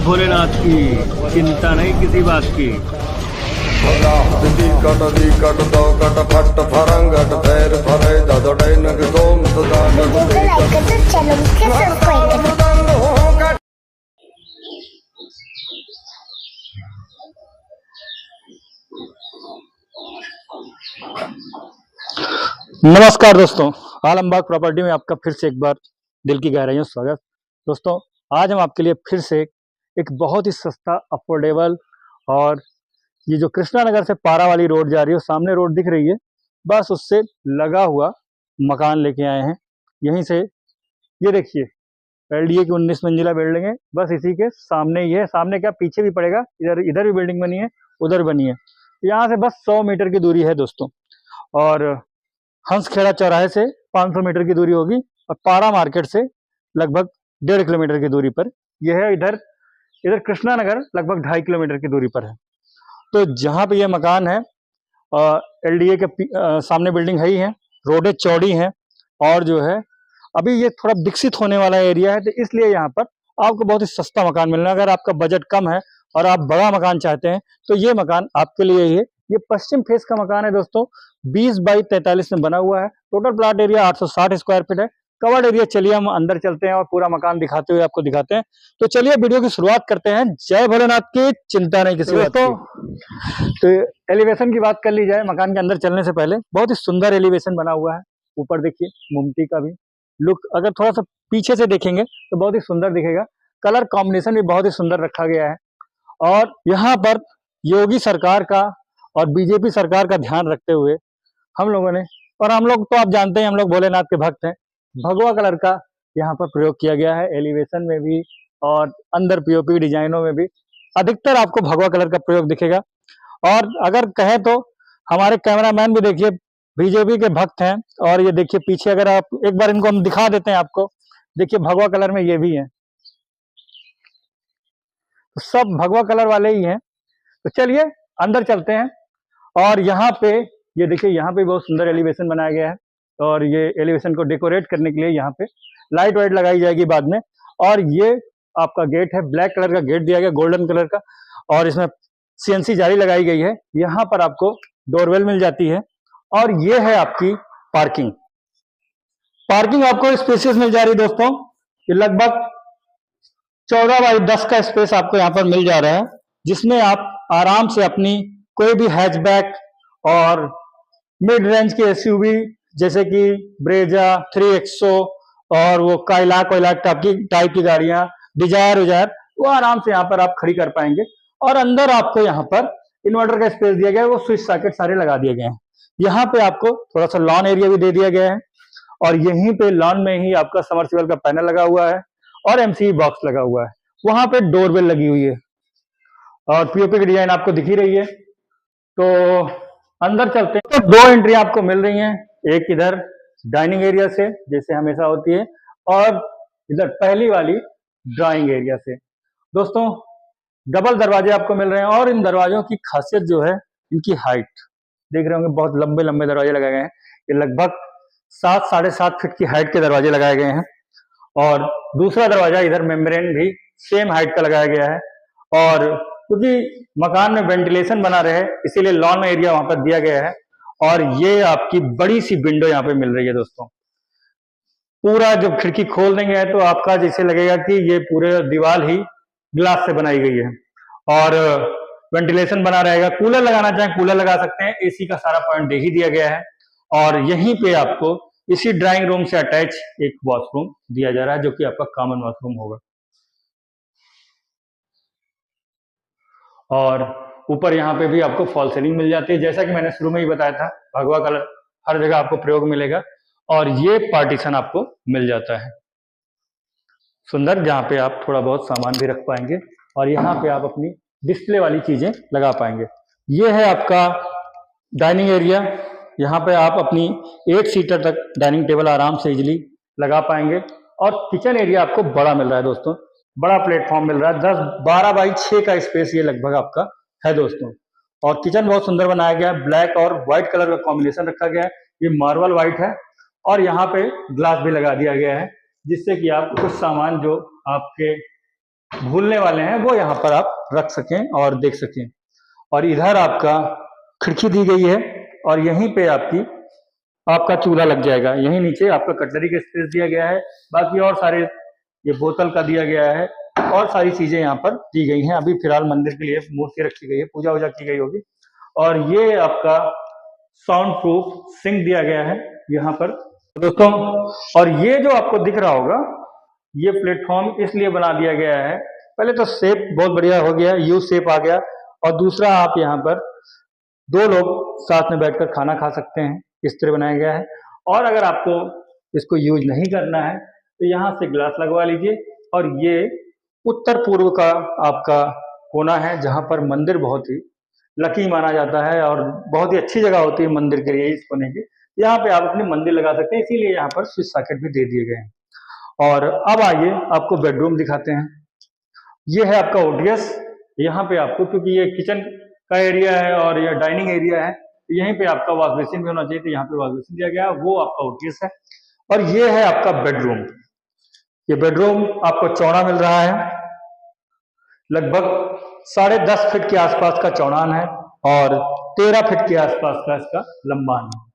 भोलेनाथ की, चिंता नहीं किसी बात की। कट दी कट दो कट फट फरंगट फैर फरे ददड़े नग सोम सदा नमस्कार दोस्तों, आलमबाग प्रॉपर्टी में आपका फिर से एक बार दिल की गहराइयों से स्वागत। दोस्तों, आज हम आपके लिए फिर से एक बहुत ही सस्ता, अफोर्डेबल और ये जो कृष्णा नगर से पारा वाली रोड जा रही है, सामने रोड दिख रही है, बस उससे लगा हुआ मकान लेके आए हैं। यहीं से ये देखिए, एलडीए की 19 मंजिला बिल्डिंग है, बस इसी के सामने ही है। सामने क्या, पीछे भी पड़ेगा, इधर भी बिल्डिंग बनी है, उधर बनी है। यहाँ से बस 100 मीटर की दूरी है दोस्तों, और हंसखेड़ा चौराहे से 500 मीटर की दूरी होगी, और पारा मार्केट से लगभग 1.5 किलोमीटर की दूरी पर यह है। इधर कृष्णा नगर लगभग 2.5 किलोमीटर की दूरी पर है। तो जहाँ पे ये मकान है, एलडीए के सामने बिल्डिंग है ही है, रोडें चौड़ी हैं, और जो है अभी ये थोड़ा विकसित होने वाला एरिया है, तो इसलिए यहाँ पर आपको बहुत ही सस्ता मकान मिलना है। अगर आपका बजट कम है और आप बड़ा मकान चाहते हैं तो ये मकान आपके लिए ही है। ये पश्चिम फेस का मकान है दोस्तों, 20 बाई 43 में बना हुआ है। Total plot area 860 square feet है। कवर्ड एरिया, चलिए हम अंदर चलते हैं और पूरा मकान दिखाते हुए आपको दिखाते हैं। तो चलिए वीडियो की शुरुआत करते हैं। जय भोलेनाथ की, चिंता नहीं किसी बात की। तो एलिवेशन की बात कर ली जाए, मकान के अंदर चलने से पहले बहुत ही सुंदर एलिवेशन बना हुआ है। ऊपर देखिए, मुमटी का भी लुक अगर थोड़ा सा पीछे से देखेंगे तो बहुत ही सुंदर दिखेगा। कलर कॉम्बिनेशन भी बहुत ही सुंदर रखा गया है। और यहाँ पर योगी सरकार का और बीजेपी सरकार का ध्यान रखते हुए हम लोगों ने, और हम लोग तो आप जानते हैं हम लोग भोलेनाथ के भक्त हैं, भगवा कलर का यहाँ पर प्रयोग किया गया है। एलिवेशन में भी और अंदर पीओपी डिजाइनों में भी अधिकतर आपको भगवा कलर का प्रयोग दिखेगा। और अगर कहें तो हमारे कैमरामैन भी देखिए बीजेपी के भक्त हैं, और ये देखिए पीछे, अगर आप एक बार इनको हम दिखा देते हैं आपको, देखिए भगवा कलर में ये भी है, तो सब भगवा कलर वाले ही हैं। तो चलिए अंदर चलते हैं। और यहाँ पे ये देखिए, यहाँ पे बहुत सुंदर एलिवेशन बनाया गया है, और ये एलिवेशन को डेकोरेट करने के लिए यहाँ पे लाइट वाइट लगाई जाएगी बाद में। और ये आपका गेट है, ब्लैक कलर का गेट दिया गया, गोल्डन कलर का, और इसमें सीएनसी जाली लगाई गई है। यहाँ पर आपको डोरवेल मिल जाती है। और ये है आपकी पार्किंग। पार्किंग आपको स्पेसियस मिल जा रही है दोस्तों। ये लगभग 14 बाई 10 का स्पेस आपको यहाँ पर मिल जा रहा है, जिसमें आप आराम से अपनी कोई भी हैचबैक और मिड रेंज की एसयूवी जैसे कि ब्रेजा, 3XO और वो काइलाक टाइप की गाड़ियां, डिजायर वो आराम से यहाँ पर आप खड़ी कर पाएंगे। और अंदर आपको यहाँ पर इन्वर्टर का स्पेस दिया गया है, वो स्विच सॉकेट सारे लगा दिए गए हैं। यहाँ पे आपको थोड़ा सा लॉन एरिया भी दे दिया गया है, और यहीं पे लॉन में ही आपका समरसेबल का पैनल लगा हुआ है, और एमसीबी बॉक्स लगा हुआ है। वहां पे डोरबेल लगी हुई है, और पीओपी की डिजाइन आपको दिख ही रही है। तो अंदर चलते हैं। तो 2 एंट्री आपको मिल रही हैं, एक इधर डाइनिंग एरिया से जैसे हमेशा होती है, और इधर पहली वाली ड्राइंग एरिया से। दोस्तों, डबल दरवाजे आपको मिल रहे हैं, और इन दरवाजों की खासियत जो है, इनकी हाइट देख रहे होंगे, बहुत लंबे लंबे दरवाजे लगाए गए हैं। ये लगभग 7 साढ़े 7 फीट की हाइट के दरवाजे लगाए गए हैं। और दूसरा दरवाजा इधर मेम्ब्रेन भी सेम हाइट का लगाया गया है। और क्योंकि मकान में वेंटिलेशन बना रहे, इसीलिए लॉन एरिया वहां पर दिया गया है। और ये आपकी बड़ी सी विंडो यहाँ पे मिल रही है दोस्तों। पूरा जब खिड़की खोल देंगे तो आपका जैसे लगेगा कि ये पूरे दीवार ही ग्लास से बनाई गई है, और वेंटिलेशन बना रहेगा। कूलर लगाना चाहें कूलर लगा सकते हैं, एसी का सारा पॉइंट दे ही दिया गया है। और यहीं पे आपको इसी ड्राइंग रूम से अटैच एक वॉशरूम दिया जा रहा है, जो कि आपका कॉमन वॉशरूम होगा। और ऊपर यहाँ पे भी आपको फॉल सीलिंग मिल जाती है, जैसा कि मैंने शुरू में ही बताया था, भगवा कलर हर जगह आपको प्रयोग मिलेगा। और ये पार्टीशन आपको मिल जाता है सुंदर, जहाँ पे आप थोड़ा बहुत सामान भी रख पाएंगे, और यहाँ पे आप अपनी डिस्प्ले वाली चीजें लगा पाएंगे। ये है आपका डाइनिंग एरिया। यहाँ पे आप अपनी 8 सीटर तक डाइनिंग टेबल आराम से इजीली लगा पाएंगे। और किचन एरिया आपको बड़ा मिल रहा है दोस्तों, बड़ा प्लेटफॉर्म मिल रहा है। 10-12 बाई 6 का स्पेस ये लगभग आपका है दोस्तों। और किचन बहुत सुंदर बनाया गया है, ब्लैक और व्हाइट कलर का कॉम्बिनेशन रखा गया है। ये मार्बल व्हाइट है, और यहाँ पे ग्लास भी लगा दिया गया है, जिससे कि आप कुछ सामान जो आपके भूलने वाले हैं वो यहाँ पर आप रख सकें और देख सकें। और इधर आपका खिड़की दी गई है और यहीं पे आपका चूल्हा लग जाएगा। यहीं नीचे आपका कटलरी का स्पेस दिया गया है। बाकी और सारे ये बोतल का दिया गया है और सारी चीजें यहाँ पर दी गई हैं। अभी फिलहाल मंदिर के लिए मूर्ति रखी गई है, पूजा वूजा की गई होगी। और ये आपका साउंड प्रूफ सिंक दिया गया है यहाँ पर दोस्तों। और ये जो आपको दिख रहा होगा, ये प्लेटफॉर्म इसलिए बना दिया गया है, पहले तो शेप बहुत बढ़िया हो गया, यू शेप आ गया, और दूसरा आप यहाँ पर 2 लोग साथ में बैठकर खाना खा सकते हैं, इस तरह बनाया गया है। और अगर आपको इसको यूज नहीं करना है तो यहाँ से ग्लास लगवा लीजिए। और ये उत्तर पूर्व का आपका कोना है जहाँ पर मंदिर बहुत ही लकी माना जाता है और बहुत ही अच्छी जगह होती है मंदिर के लिए इस कोने की। यहाँ पे आप अपनी मंदिर लगा सकते हैं, इसीलिए यहाँ पर स्विच सॉकेट भी दे दिए गए हैं। और अब आइए आपको बेडरूम दिखाते हैं। ये है आपका ओटीएस। यहाँ पे आपको, क्योंकि ये किचन का एरिया है और यह डाइनिंग एरिया है, तो यहीं पे आपका वॉश बेसिन भी होना चाहिए, तो यहाँ पे वॉश बेसिन दिया गया है, वो आपका ओटीएस है। और ये है आपका बेडरूम। ये बेडरूम आपको चौड़ा मिल रहा है, लगभग 10.5 फीट के आसपास का चौड़ान है और 13 फीट के आसपास का इसका लंबान है।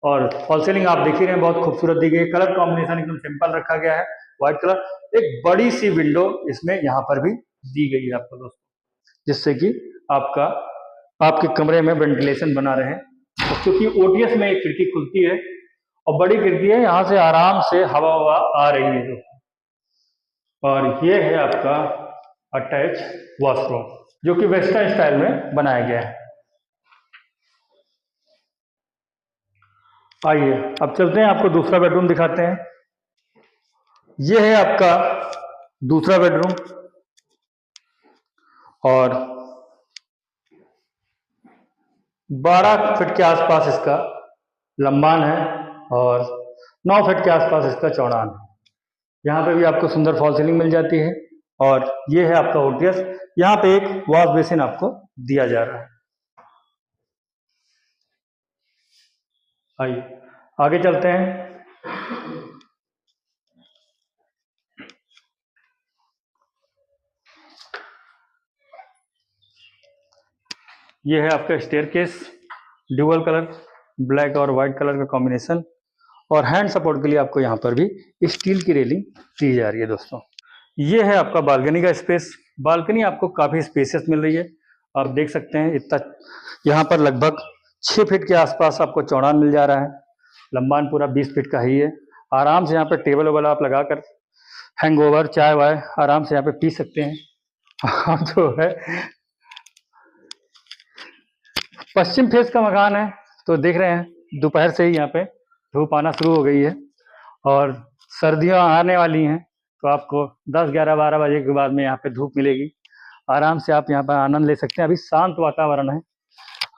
और फॉल सीलिंग आप देख ही रहे हैं, बहुत खूबसूरत दी गई है। कलर कॉम्बिनेशन एकदम सिंपल रखा गया है, व्हाइट कलर। एक बड़ी सी विंडो इसमें यहाँ पर भी दी गई है आपको दोस्तों, जिससे कि आपके कमरे में वेंटिलेशन बना रहे। तो क्योंकि ओटीएस में एक खिड़की खुलती है और बड़ी खिड़की है, यहाँ से आराम से हवा आ रही है दोस्तों। और ये है आपका अटैच वॉशरूम, जो कि वेस्टर्न स्टाइल में बनाया गया है। आइए अब चलते हैं, आपको दूसरा बेडरूम दिखाते हैं। ये है आपका दूसरा बेडरूम और 12 फीट के आसपास इसका लंबान है और 9 फीट के आसपास इसका चौड़ान है। यहाँ पे भी आपको सुंदर फॉल सीलिंग मिल जाती है। और ये है आपका ओटीएस। यहाँ पे एक वॉश बेसिन आपको दिया जा रहा है। आइए आगे चलते हैं। ये है आपका स्टेयरकेस, ड्यूअल कलर, ब्लैक और वाइट कलर का कॉम्बिनेशन। और हैंड सपोर्ट के लिए आपको यहाँ पर भी स्टील की रेलिंग दी जा रही है दोस्तों। ये है आपका बालकनी का स्पेस। बालकनी आपको काफ़ी स्पेसियस मिल रही है, आप देख सकते हैं। इतना यहाँ पर लगभग 6 फीट के आसपास आपको चौड़ान मिल जा रहा है, लंबान पूरा 20 फीट का ही है। आराम से यहाँ पर टेबल वेबल आप लगाकर हैंगओवर चाय वाय आराम से यहाँ पे पी सकते हैं। हाँ जो है पश्चिम फेस का मकान है, तो देख रहे हैं दोपहर से ही यहाँ पे धूप आना शुरू हो गई है और सर्दियाँ आने वाली हैं, तो आपको 10, 11, 12 बजे के बाद में यहाँ पे धूप मिलेगी। आराम से आप यहाँ पर आनंद ले सकते हैं। अभी शांत वातावरण है,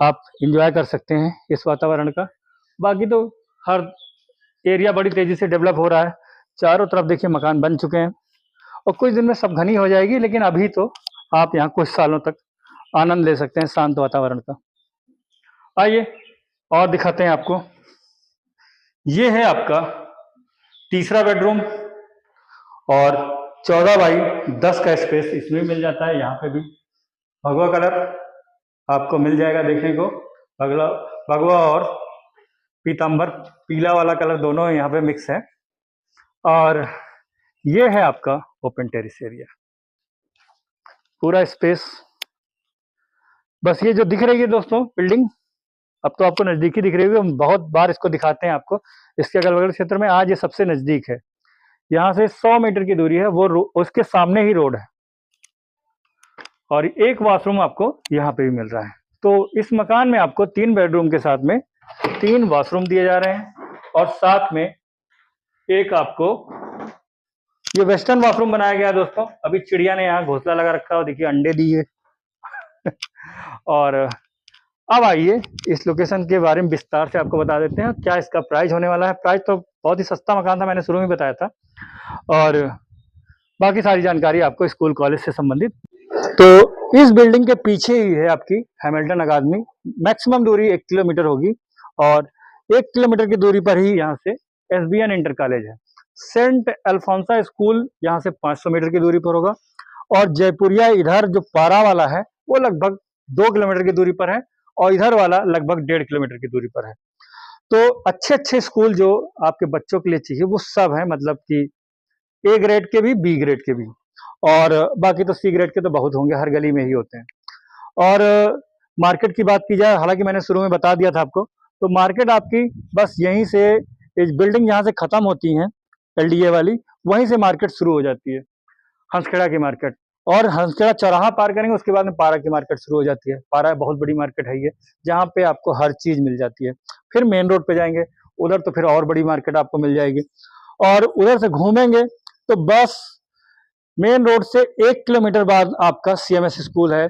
आप इंजॉय कर सकते हैं इस वातावरण का। बाकी तो हर एरिया बड़ी तेज़ी से डेवलप हो रहा है, चारों तरफ देखिए मकान बन चुके हैं और कुछ दिन में सब घनी हो जाएगी, लेकिन अभी तो आप यहाँ कुछ सालों तक आनंद ले सकते हैं शांत वातावरण का। आइए और दिखाते हैं आपको। ये है आपका तीसरा बेडरूम और 14 बाई 10 का स्पेस इसमें मिल जाता है। यहाँ पे भी भगवा कलर आपको मिल जाएगा देखने को, भगवा और पीतांबर पीला वाला कलर दोनों यहाँ पे मिक्स है। और ये है आपका ओपन टेरिस एरिया, पूरा स्पेस। बस ये जो दिख रही है दोस्तों बिल्डिंग, अब तो आपको नजदीकी दिख रही होगी, हम बहुत बार इसको दिखाते हैं आपको। इसके अगल बगल क्षेत्र में आज ये सबसे नजदीक है, यहाँ से 100 मीटर की दूरी है, वो उसके सामने ही रोड है। और एक वॉशरूम आपको यहाँ पे भी मिल रहा है। तो इस मकान में आपको 3 बेडरूम के साथ में 3 वॉशरूम दिए जा रहे हैं और साथ में एक आपको ये वेस्टर्न वॉशरूम बनाया गया है दोस्तों। अभी चिड़िया ने यहाँ घोंसला लगा रखा है, देखिए अंडे दिए। और अब आइए इस लोकेशन के बारे में विस्तार से आपको बता देते हैं क्या इसका प्राइस होने वाला है। प्राइस तो बहुत ही सस्ता मकान था, मैंने शुरू में बताया था, और बाकी सारी जानकारी आपको स्कूल कॉलेज से संबंधित। तो इस बिल्डिंग के पीछे ही है आपकी हैमिल्टन अकादमी। मैक्सिमम दूरी 1 किलोमीटर होगी और 1 किलोमीटर की दूरी पर ही यहाँ से SBN इंटर कॉलेज है। सेंट अल्फोंसा स्कूल यहाँ से 500 मीटर की दूरी पर होगा और जयपुरिया इधर जो पारा वाला है वो लगभग 2 किलोमीटर की दूरी पर है, और इधर वाला लगभग 1.5 किलोमीटर की दूरी पर है। तो अच्छे अच्छे स्कूल जो आपके बच्चों के लिए चाहिए वो सब है, मतलब कि ए ग्रेड के भी, बी ग्रेड के भी, और बाकी तो सी ग्रेड के तो बहुत होंगे, हर गली में ही होते हैं। और मार्केट की बात की जाए, हालांकि मैंने शुरू में बता दिया था आपको, तो मार्केट आपकी बस यहीं से, इस बिल्डिंग जहाँ से खत्म होती है एलडीए वाली, वहीं से मार्केट शुरू हो जाती है, हंसखेड़ा की मार्केट। और हंसखेड़ा चौराहा पार करेंगे उसके बाद में पारा की मार्केट शुरू हो जाती है। पारा बहुत बड़ी मार्केट है ये, जहाँ पे आपको हर चीज मिल जाती है। फिर मेन रोड पे जाएंगे, उधर तो फिर और बड़ी मार्केट आपको मिल जाएगी, और उधर से घूमेंगे तो बस मेन रोड से 1 किलोमीटर बाद आपका सीएमएस स्कूल है,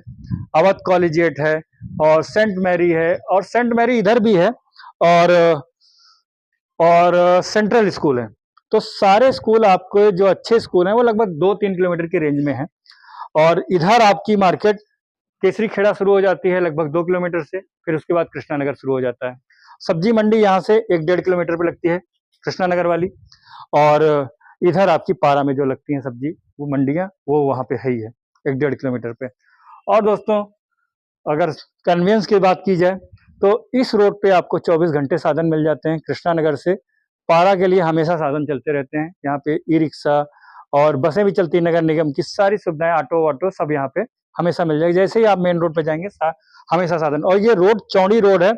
अवध कॉलेजिएट है, और सेंट मैरी है, और सेंट मैरी इधर भी है, और सेंट्रल स्कूल है। तो सारे स्कूल आपको जो अच्छे स्कूल हैं वो लगभग 2-3 किलोमीटर की रेंज में है। और इधर आपकी मार्केट केसरी खेड़ा शुरू हो जाती है लगभग 2 किलोमीटर से, फिर उसके बाद कृष्णा नगर शुरू हो जाता है। सब्जी मंडी यहाँ से 1-1.5 किलोमीटर पे लगती है, कृष्णा नगर वाली, और इधर आपकी पारा में जो लगती हैं सब्जी वो मंडियाँ, वो वहाँ पे है ही है 1-1.5 किलोमीटर पे। और दोस्तों अगर कन्वीनियंस की बात की जाए तो इस रोड पे आपको 24 घंटे साधन मिल जाते हैं। कृष्णा नगर से पारा के लिए हमेशा साधन चलते रहते हैं। यहाँ पे ई रिक्शा और बसें भी चलती हैं, नगर निगम की सारी सुविधाएं, ऑटो वाटो सब यहाँ पे हमेशा मिल जाएगी। जैसे ही आप मेन रोड पे जाएंगे हमेशा साधन। और ये रोड चौड़ी रोड है,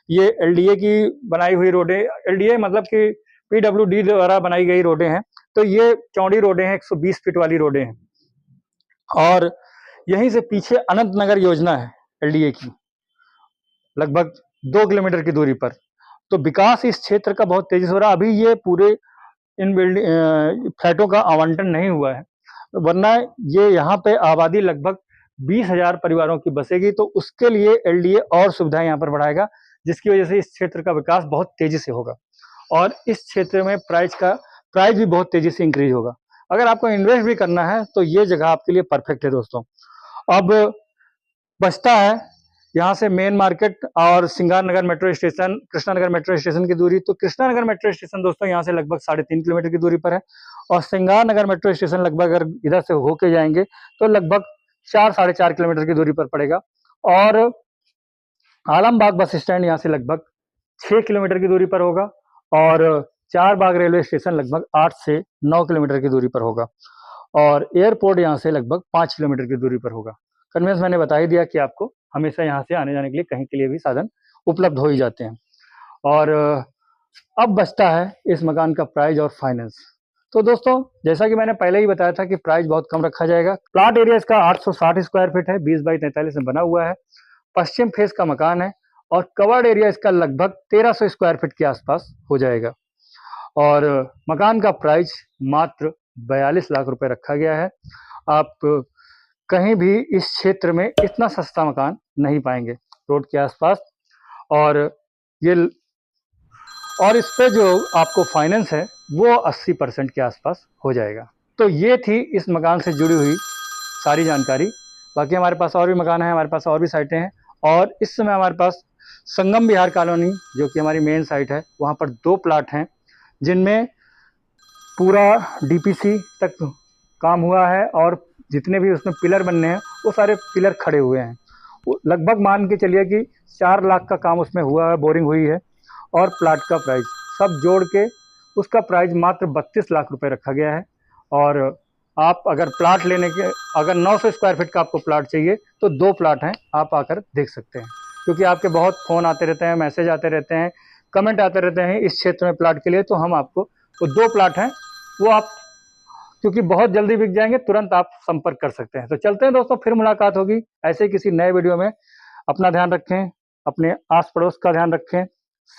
ये एलडीए की बनाई हुई रोडें, एलडीए मतलब कि पीडब्ल्यूडी द्वारा बनाई गई रोडें हैं। तो ये चौड़ी रोडें हैं, 120 फीट वाली रोडें हैं। और यहीं से पीछे अनंत नगर योजना है एलडीए की, लगभग 2 किलोमीटर की दूरी पर। तो विकास इस क्षेत्र का बहुत तेजी से हो रहा है। अभी ये पूरे इन बिल्डिंग फ्लैटों का आवंटन नहीं हुआ है, वरना ये यहाँ पे आबादी लगभग 20,000 परिवारों की बसेगी। तो उसके लिए एलडीए और सुविधाएं यहाँ पर बढ़ाएगा, जिसकी वजह से इस क्षेत्र का विकास बहुत तेजी से होगा, और इस क्षेत्र में प्राइस भी बहुत तेजी से इंक्रीज होगा। अगर आपको इन्वेस्ट भी करना है तो ये जगह आपके लिए परफेक्ट है दोस्तों। अब बचता है यहाँ से मेन मार्केट और Singar Nagar metro station, Krishna Nagar metro station की दूरी। तो कृष्णा नगर मेट्रो स्टेशन दोस्तों यहाँ से लगभग 3.5 किलोमीटर की दूरी पर है, और सिंगार नगर मेट्रो स्टेशन लगभग अगर इधर से होके जाएंगे तो लगभग 4-4.5 किलोमीटर की दूरी पर पड़ेगा। और आलमबाग बस स्टैंड यहाँ से लगभग 6 किलोमीटर की दूरी पर होगा, और चारबाग रेलवे स्टेशन लगभग 8 से 9 किलोमीटर की दूरी पर होगा, और एयरपोर्ट यहाँ से लगभग 5 किलोमीटर की दूरी पर होगा। कन्वेंस मैंने बता ही दिया कि आपको हमेशा यहाँ से आने जाने के लिए कहीं के लिए भी साधन उपलब्ध हो ही जाते हैं। और अब बचता है इस मकान का प्राइस और फाइनेंस। तो दोस्तों जैसा कि मैंने पहले ही बताया था कि प्राइस बहुत कम रखा जाएगा। प्लाट एरिया इसका 860 स्क्वायर फीट है, 20 बाई 43 में बना हुआ है, पश्चिम फेस का मकान है, और कवर्ड एरिया इसका लगभग 1300 स्क्वायर फीट के आसपास हो जाएगा। और मकान का प्राइस मात्र 42 लाख रुपए रखा गया है। आप कहीं भी इस क्षेत्र में इतना सस्ता मकान नहीं पाएंगे रोड के आसपास। और इस पे जो आपको फाइनेंस है वो 80% के आसपास हो जाएगा। तो ये थी इस मकान से जुड़ी हुई सारी जानकारी। बाकी हमारे पास और भी मकान है, हमारे पास और भी साइटें हैं, और इस समय हमारे पास संगम विहार कॉलोनी जो कि हमारी मेन साइट है, वहाँ पर 2 प्लाट हैं जिनमें पूरा डीपीसी तक काम हुआ है, और जितने भी उसमें पिलर बनने हैं वो सारे पिलर खड़े हुए हैं। लगभग मान के चलिए कि 4 लाख का काम उसमें हुआ है, बोरिंग हुई है, और प्लाट का प्राइस सब जोड़ के उसका प्राइस मात्र 32 लाख रुपए रखा गया है। और आप अगर प्लाट लेने के, अगर 900 स्क्वायर फीट का आपको प्लाट चाहिए तो 2 प्लाट हैं, आप आकर देख सकते हैं। क्योंकि आपके बहुत फ़ोन आते रहते हैं, मैसेज आते रहते हैं, कमेंट आते रहते हैं इस क्षेत्र में प्लाट के लिए, तो हम आपको वो 2 प्लाट हैं वो आप, क्योंकि बहुत जल्दी बिक जाएंगे, तुरंत आप संपर्क कर सकते हैं। तो चलते हैं दोस्तों, फिर मुलाकात होगी ऐसे किसी नए वीडियो में। अपना ध्यान रखें, अपने आस पड़ोस का ध्यान रखें,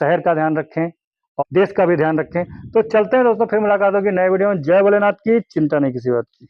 शहर का ध्यान रखें, और देश का भी ध्यान रखें। तो चलते हैं दोस्तों, फिर मुलाकात होगी नए वीडियो में। जय भोलेनाथ की, चिंता नहीं किसी बात की।